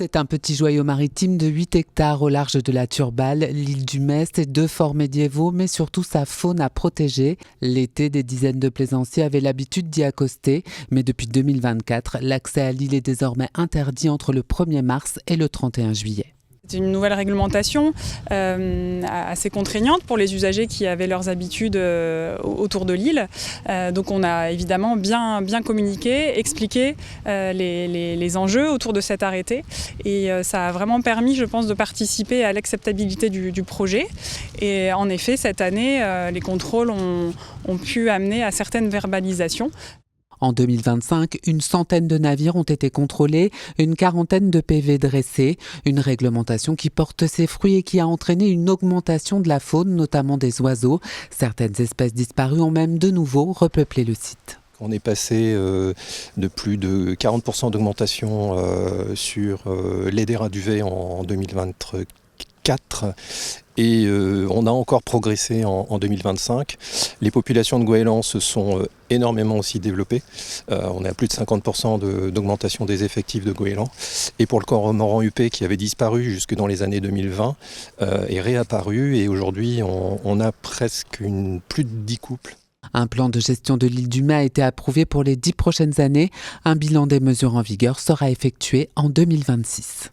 C'est un petit joyau maritime de 8 hectares au large de la Turballe, l'île du Mest et 2 forts médiévaux, mais surtout sa faune à protéger. L'été, des dizaines de plaisanciers avaient l'habitude d'y accoster, mais depuis 2024, l'accès à l'île est désormais interdit entre le 1er mars et le 31 juillet. C'est une nouvelle réglementation assez contraignante pour les usagers qui avaient leurs habitudes autour de l'île. Donc on a évidemment bien communiqué, expliqué les enjeux autour de cet arrêté. Et ça a vraiment permis, je pense, de participer à l'acceptabilité du projet. Et en effet, cette année, les contrôles ont pu amener à certaines verbalisations. En 2025, une centaine de navires ont été contrôlés, une quarantaine de PV dressés, une réglementation qui porte ses fruits et qui a entraîné une augmentation de la faune, notamment des oiseaux. Certaines espèces disparues ont même de nouveau repeuplé le site. On est passé de plus de 40% d'augmentation sur l'Edera duvet en 2024. Et on a encore progressé en 2025. Les populations de goélands se sont énormément aussi développées. On est à plus de 50% d'augmentation des effectifs de goélands. Et pour le cormoran huppé qui avait disparu jusque dans les années 2020, est réapparu. Et aujourd'hui, on a presque plus de 10 couples. Un plan de gestion de l'île du Mât a été approuvé pour les 10 prochaines années. Un bilan des mesures en vigueur sera effectué en 2026.